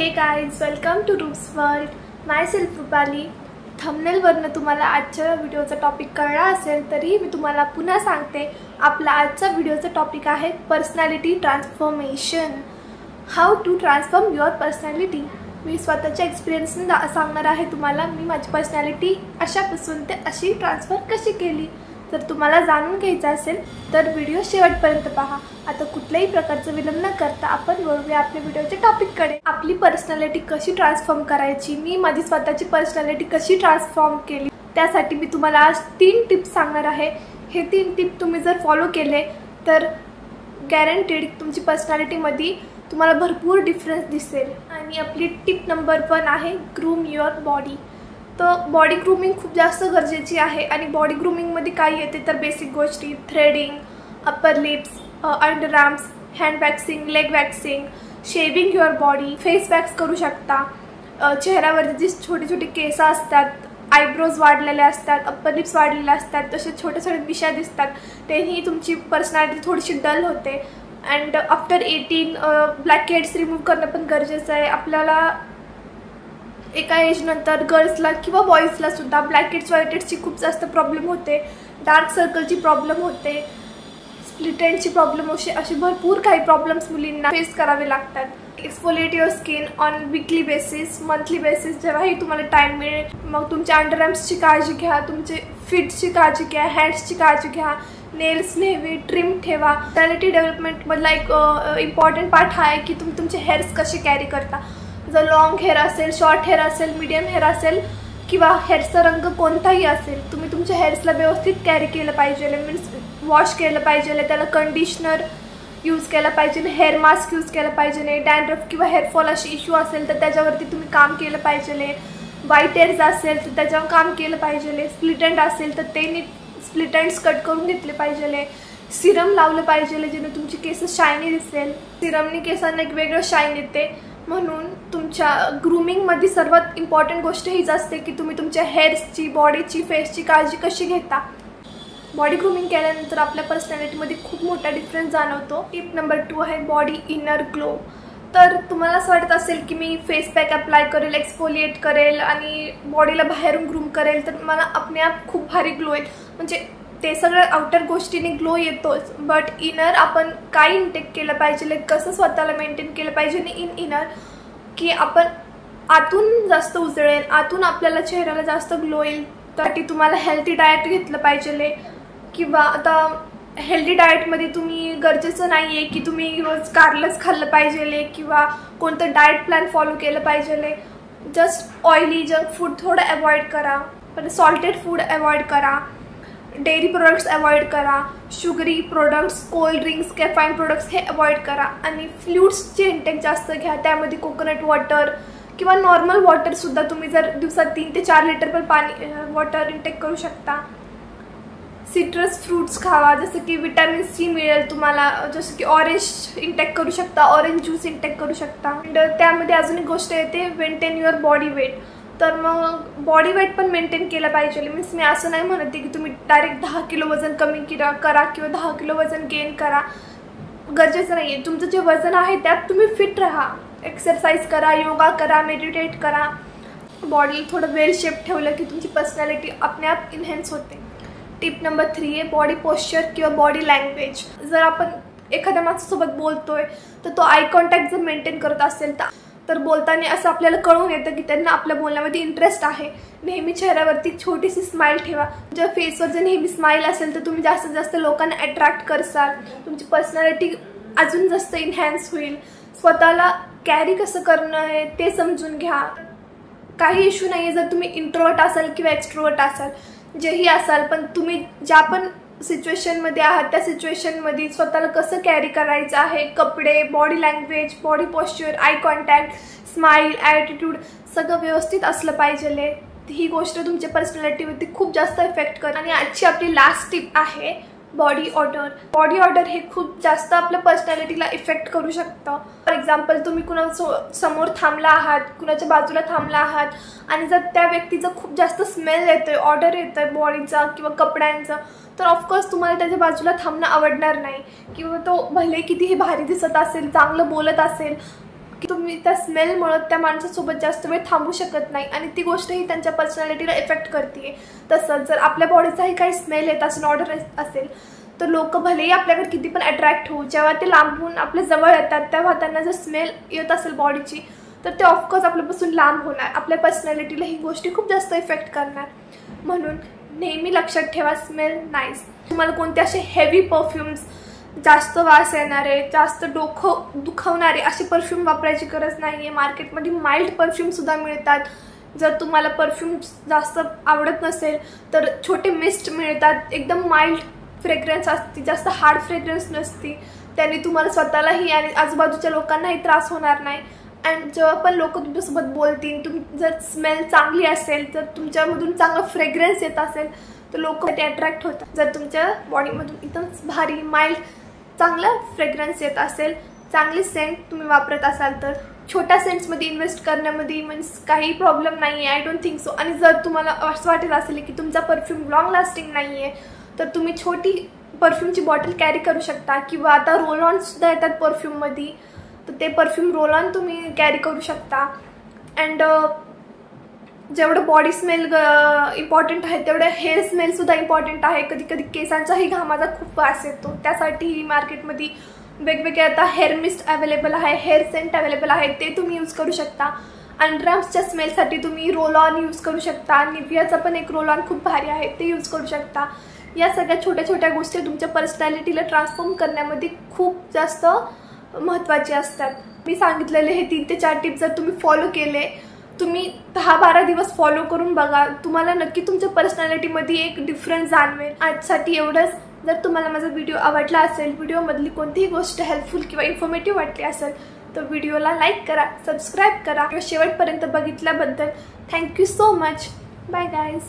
हे guys, welcome to Roop's world. Myself Rupali. थंबनेलवरनं तुम्हाला आजच्या व्हिडिओचा टॉपिक कळला असेल तरी मी तुम्हाला पुन्हा सांगते. आपला आजचा व्हिडिओचा टॉपिक आहे personality transformation. How to transform your personality. मी स्वतःच्या एक्सपिरियन्सने सांगणार आहे तुम्हाला. मी माझी पर्सनॅलिटी अशापासून ते अशी ट्रान्सफर कशी केली. जर तुम्हाला जाणून घ्यायचं असेल तर व्हिडिओ शेवटपर्यंत पहा. आता कुठल्याही प्रकारचं विलंब न करता आपण वळूया आपल्या व्हिडिओच्या टॉपिककडे. आपली पर्सनॅलिटी कशी ट्रान्सफॉर्म करायची, मी माझी स्वतःची पर्सनॅलिटी कशी ट्रान्सफॉर्म केली, त्यासाठी मी तुम्हाला आज 3 टिप्स सांगणार आहे. हे 3 टिप तुम्ही जर फॉलो केले तर गॅरंटीड तुमची पर्सनॅलिटीमध्ये तुम्हाला भरपूर डिफरन्स दिसेल. आणि आपली टिप नंबर 1 आहे ग्रूम युअर बॉडी. तर बॉडी ग्रूमिंग खूप जास्त गरजेची आहे. आणि बॉडी ग्रूमिंगमध्ये काय येते तर बेसिक गोष्टी, threading, upper lips, under arms, hand waxing, leg waxing, shaving your body, face wax करू शकता. चेहऱ्यावरती जी छोटी छोटी केस असतात, आयब्रोज वाढलेले असतात, अप्पर लिप्स वाढलेले असतात, तसे छोटे छोटे मिशा दिसतात, तेही तुमची पर्सनॅलिटी थोडीशी डल होते. And after 18 black heads remove करणं पण गरजेचं आहे. आपल्याला एका एजनंतर गर्ल्सला किंवा बॉईजला सुद्धा ब्लॅक हेड्स व्हाईट हेड्सची खूप जास्त प्रॉब्लेम होते, डार्क सर्कलची प्रॉब्लेम होते, स्प्लिट एंडची प्रॉब्लेम होते. असे भरपूर काही प्रॉब्लेम्स मुलींना फेस करावे लागतात. Exfoliate your skin on weekly basis, monthly basis, जेव्हाही तुम्हाला टाईम मिळेल. मग तुमच्या अंडर आर्म्सची काळजी घ्या, तुमचे फीटची काळजी घ्या, हँड्सची काळजी घ्या, नेल्स नेहमी ट्रिम ठेवा. पर्सनॅलिटी डेव्हलपमेंटमधला एक इम्पॉर्टंट पार्ट हा आहे की तुम्ही तुमचे हेअर्स कसे कॅरी करता. जर लॉंग हेअर असेल, शॉर्ट हेअर असेल, मीडियम हेअर असेल किंवा हेअरचा रंग कोणताही असेल, तुम्ही तुमच्या हेअर्सला व्यवस्थित कॅरी केलं पाहिजे. मीन्स वॉश केलं पाहिजे, त्याला कंडिशनर यूज केलं पाहिजे, हेअर मास्क यूज केलं पाहिजे. डॅन्ड्रफ किंवा हेअरफॉल अशी इश्यू असेल तर त्याच्यावरती तुम्ही काम केलं पाहिजे. व्हाईट हेअर्स असेल तर त्याच्यावर काम केलं पाहिजे. स्प्लिट एंड असेल तर ते नीट स्प्लिट एंड्स कट करून घेतले पाहिजे. सिरम लावलं पाहिजे जेणे तुमची केस शायनी दिसेल. सिरमनी केसांना एक वेगळं शाईन येते. म्हणून तुमच्या ग्रूमिंगमध्ये सर्वात इम्पॉर्टंट गोष्ट हीच असते की तुम्ही तुमच्या हेअर्सची, बॉडीची, फेसची काळजी कशी घेता. बॉडी ग्रूमिंग केल्यानंतर आपल्या पर्सनॅलिटीमध्ये खूप मोठा डिफरन्स जाणवतो. टिप नंबर 2 आहे बॉडी इनर ग्लो. तर तुम्हाला असं वाटत असेल की मी फेस पॅक अप्लाय करेल, एक्सफोलिएट करेल आणि बॉडीला बाहेरून ग्रूम करेल तर मला आपणे आप खूप भारी ग्लो येईल. म्हणजे ते सगळं आउटर गोष्टीने ग्लो येतोच, बट इनर आपण काय इनटेक केलं पाहिजे, कसं स्वतःला मेंटेन केलं पाहिजे इन इनर की आपण आतून जास्त उजळेल, आतून आपल्याला चेहऱ्याला जास्त ग्लो येईल. त्यासाठी तुम्हाला हेल्दी डाएट घेतलं पाहिजे. किंवा आता हेल्दी डाएटमध्ये तुम्ही गरजेचं नाही आहे की तुम्ही रोज कारलंच खाल्लं पाहिजे किंवा कोणतं डाएट प्लॅन फॉलो केलं पाहिजे. जस्ट ऑइली जंक फूड थोडं अवॉइड करा, पण सॉल्टेड फूड अवॉइड करा, डेअरी प्रोडक्ट्स अवॉइड करा, sugary products, cold drinks, caffeine products हे अवॉइड करा. आणि फ्लुइड्सचे इंटेक जास्त घ्या. त्यामध्ये कोकोनट वॉटर किंवा नॉर्मल वॉटरसुद्धा तुम्ही जर दिवसात 3 ते 4 लिटर पण पाणी वॉटर इंटेक करू शकता. सिट्रस फ्रूट्स खावा, जसं की विटॅमिन सी मिळेल तुम्हाला. जसं की ऑरेंज इंटेक करू शकता, ऑरेंज ज्यूस इंटेक करू शकता. अँड त्यामध्ये अजून एक गोष्ट येते मेंटेन युअर बॉडी वेट. तर मग बॉडी वेट पण मेंटेन केलं पाहिजे. मीन्स मी असं नाही म्हणते की तुम्ही डायरेक्ट 10 किलो वजन कमी करा किंवा 10 किलो वजन गेन करा, गरजेचं नाही आहे. तुमचं जे वजन आहे त्यात तुम्ही फिट राहा, एक्सरसाइज करा, योगा करा, मेडिटेट करा. बॉडी थोडं वेल शेप ठेवलं की तुमची पर्सनॅलिटी आपणे आप इन्हॅन्स होते. टिप नंबर 3 आहे बॉडी पोश्चर किंवा बॉडी लँग्वेज. जर आपण एखाद्या माणसासोबत बोलतोय तर तो आय कॉन्टॅक्ट जर मेंटेन करत असेल तर बोलताना असं आपल्याला कळून येतं की त्यांना आपल्या बोलण्यामध्ये इंटरेस्ट आहे. नेहमी चेहऱ्यावरती छोटीशी स्माईल ठेवा. जर फेसवर जर नेहमी स्माईल असेल तर तुम्ही जास्तीत जास्त लोकांना अट्रॅक्ट करसाल, तुमची पर्सनॅलिटी अजून जास्त इन्हॅन्स होईल. स्वतःला कॅरी कसं करणं आहे ते समजून घ्या. काही इश्यू नाही आहे जर तुम्ही इंट्रोवर्ट असाल किंवा एक्स्ट्रोवर्ट असाल, जेही असाल, पण तुम्ही ज्या पण सिच्युएशनमध्ये आहात त्या सिच्युएशनमध्ये स्वतःला कसं कॅरी करायचं आहे, कपडे, body language, body posture, eye contact, smile, attitude सगळं व्यवस्थित असलं पाहिजे. ही गोष्ट तुमच्या पर्सनॅलिटीवरती खूप जास्त इफेक्ट करते. आणि आजची आपली लास्ट टिप आहे बॉडी ऑर्डर. बॉडी ऑर्डर हे खूप जास्त आपल्या पर्सनॅलिटीला इफेक्ट करू शकतं. फॉर एक्झाम्पल तुम्ही समोर थांबला आहात, कुणाच्या बाजूला थांबला आहात आणि जर त्या व्यक्तीचा खूप जास्त स्मेल येतोय, ऑर्डर येतोय बॉडीचा किंवा कपड्यांचा, तर ऑफकोर्स तुम्हाला त्याच्या बाजूला थांबणं आवडणार नाही. किंवा तो भले कितीही भारी दिसत असेल, चांगलं बोलत असेल, की तुम्ही त्या स्मेलमुळे त्या माणसासोबत जास्त वेळ थांबू शकत नाही आणि ती गोष्टही त्यांच्या पर्सनॅलिटीला इफेक्ट करते। तसंच जर आपल्या बॉडीचाही काही स्मेल येत असेल, ऑर्डर असेल, तर लोक भलेही आपल्याकडे किती पण अट्रॅक्ट होऊ, जेव्हा ते लांबून आपल्या जवळ येतात तेव्हा त्यांना जर स्मेल येत असेल बॉडीची, तर ते ऑफकोर्स आपल्यापासून लांब होणार, आपल्या पर्सनॅलिटीला ही गोष्टी खूप जास्त इफेक्ट करणार। म्हणून नेहमी लक्षात ठेवा, स्मेल नाईस। तुम्हाला कोणते असे हेवी परफ्यूम्स, जास्त वास येणारे, जास्त डोकं दुखवणारे असे परफ्यूम वापरायची गरज नाही आहे। मार्केटमध्ये माइल्ड परफ्यूमसुद्धा मिळतात। जर तुम्हाला परफ्यूम्स जास्त आवडत नसेल तर छोटे मिस्ट मिळतात, एकदम माइल्ड फ्रेग्रन्स असते, जास्त हार्ड फ्रेग्रन्स नसते, त्याने तुम्हाला स्वतःलाही आणि आजूबाजूच्या लोकांनाही त्रास होणार नाही। अँड जेव्हा पण लोक तुमच्यासोबत बोलतील, तुम्ही जर स्मेल चांगली असेल, जर तुमच्यामधून चांगला फ्रेग्रन्स येत असेल तर लोक ते अट्रॅक्ट होतात। जर तुमच्या बॉडीमधून एकदम भारी माइल्ड चांगला फ्रेग्रन्स येत असेल, चांगली सेंट तुम्ही वापरत असाल, तर छोट्या सेंट्समध्ये इन्व्हेस्ट करण्यामध्ये मीन्स काही प्रॉब्लेम नाही आहे, आय डोंट थिंक सो। आणि जर तुम्हाला असं वाटत असेल की तुमचा परफ्यूम लॉंग लास्टिंग नाही आहे, तर तुम्ही छोटी परफ्यूमची बॉटल कॅरी करू शकता, किंवा आता रोल ऑनसुद्धा येतात परफ्यूममध्ये, तर ते परफ्यूम रोल ऑन तुम्ही कॅरी करू शकता। अँड जेवढं बॉडी स्मेल इम्पॉर्टंट आहे तेवढं हेअर स्मेलसुद्धा इम्पॉर्टंट आहे। कधी कधी केसांचाही घामाचा खूप वास येतो, त्यासाठी मार्केटमध्ये वेगवेगळे आता हेअर मिस्ट अवेलेबल आहे, हेअर सेंट अवेलेबल आहे, ते तुम्ही यूज करू शकता। अंडरआर्म्सच्या स्मेलसाठी तुम्ही रोल ऑन यूज करू शकता, निव्हियाचा पण एक रोल ऑन खूप भारी आहे, ते यूज करू शकता। या सगळ्या छोट्या छोट्या गोष्टी तुमच्या पर्सनॅलिटीला ट्रान्सफॉर्म करण्यामध्ये खूप जास्त महत्त्वाचे असतात। मी सांगितलेले हे 3 ते 4 टिप्स जर तुम्ही फॉलो केले, तुम्ही 10-12 दिवस फॉलो करून बघा, तुम्हाला नक्की तुमच्या पर्सनॅलिटीमध्ये एक डिफरन्स जाणवेल। आजसाठी एवढंच। जर तुम्हाला माझा व्हिडिओ आवडला असेल, व्हिडिओमधली कोणतीही गोष्ट हेल्पफुल किंवा इन्फॉर्मेटिव्ह वाटली असेल, तर व्हिडिओला लाईक करा, सबस्क्राईब करा। शेवटपर्यंत बघितल्याबद्दल thank you so much. Bye guys.